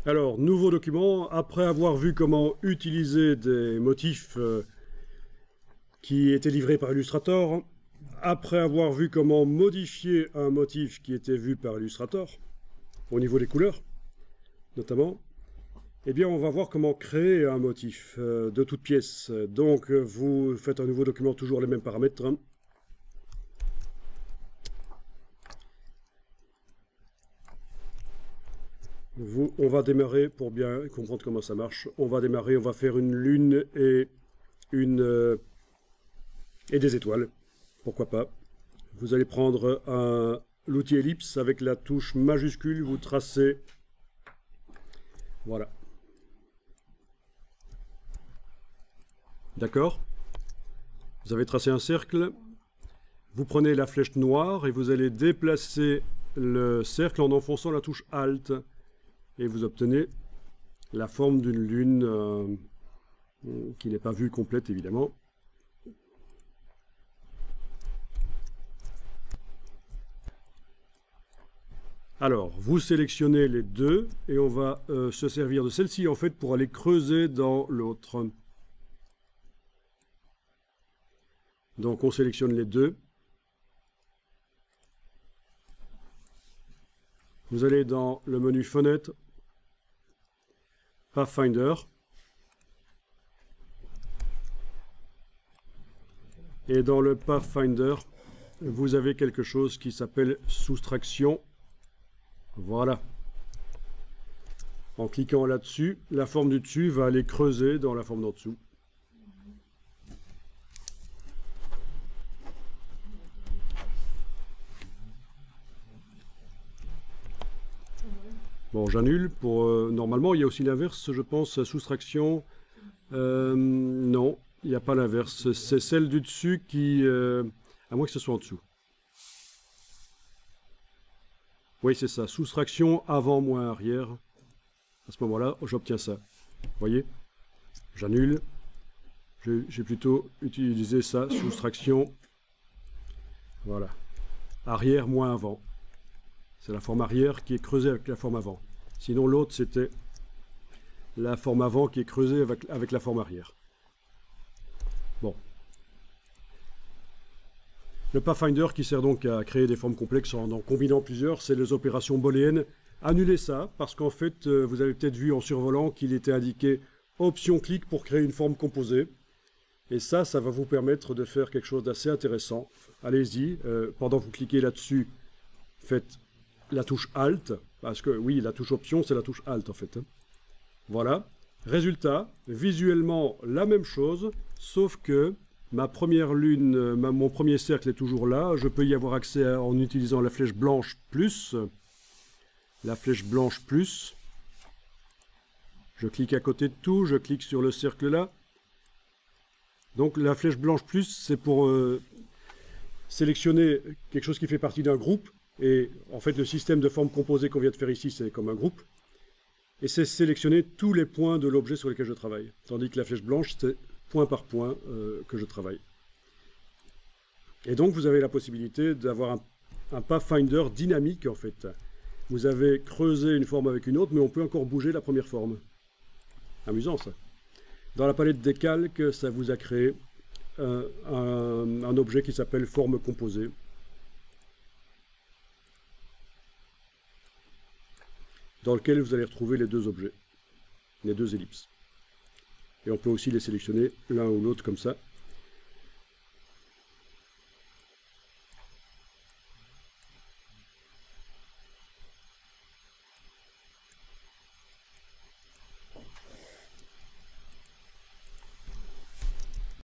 Alors, nouveau document, après avoir vu comment utiliser des motifs qui étaient livrés par Illustrator, après avoir vu comment modifier un motif qui était vu par Illustrator, au niveau des couleurs, notamment, eh bien, on va voir comment créer un motif de toute pièce. Donc, vous faites un nouveau document, toujours les mêmes paramètres, hein. On va démarrer, pour bien comprendre comment ça marche, on va démarrer, on va faire une lune et des étoiles, pourquoi pas. Vous allez prendre l'outil ellipse avec la touche majuscule, vous tracez, voilà. D'accord? Vous avez tracé un cercle, vous prenez la flèche noire et vous allez déplacer le cercle en enfonçant la touche Alt. Et vous obtenez la forme d'une lune qui n'est pas vue complète, évidemment. Alors, vous sélectionnez les deux, et on va se servir de celle-ci, en fait, pour aller creuser dans l'autre. Donc, on sélectionne les deux. Vous allez dans le menu Fenêtre, Pathfinder, et dans le Pathfinder, vous avez quelque chose qui s'appelle soustraction. Voilà. En cliquant là-dessus, la forme du dessus va aller creuser dans la forme d'en dessous. Bon, j'annule. Normalement, il y a aussi l'inverse, je pense, soustraction. Non, il n'y a pas l'inverse. C'est celle du dessus qui... à moins que ce soit en dessous. Oui, c'est ça. Soustraction avant moins arrière. À ce moment-là, j'obtiens ça. Vous voyez? J'annule. J'ai plutôt utilisé ça. Soustraction. Voilà. Arrière moins avant. C'est la forme arrière qui est creusée avec la forme avant. Sinon, l'autre, c'était la forme avant qui est creusée avec la forme arrière. Bon. Le Pathfinder qui sert donc à créer des formes complexes en combinant plusieurs, c'est les opérations booléennes. Annulez ça, parce qu'en fait, vous avez peut-être vu en survolant qu'il était indiqué Option clic pour créer une forme composée. Et ça va vous permettre de faire quelque chose d'assez intéressant. Allez-y, pendant que vous cliquez là-dessus, faites la touche Alt, parce que oui, la touche Option, c'est la touche Alt en fait. Voilà. Résultat, visuellement la même chose, sauf que ma première lune, mon premier cercle est toujours là. Je peux y avoir accès en utilisant la flèche blanche plus. La flèche blanche plus. Je clique à côté de tout, je clique sur le cercle là. Donc la flèche blanche plus, c'est pour sélectionner quelque chose qui fait partie d'un groupe. Et en fait, le système de forme composée qu'on vient de faire ici, c'est comme un groupe. Et c'est sélectionner tous les points de l'objet sur lesquels je travaille. Tandis que la flèche blanche, c'est point par point que je travaille. Et donc, vous avez la possibilité d'avoir un Pathfinder dynamique, en fait. Vous avez creusé une forme avec une autre, mais on peut encore bouger la première forme. Amusant, ça. Dans la palette des calques, ça vous a créé un objet qui s'appelle forme composée. Dans lequel vous allez retrouver les deux objets, les deux ellipses. Et on peut aussi les sélectionner l'un ou l'autre comme ça.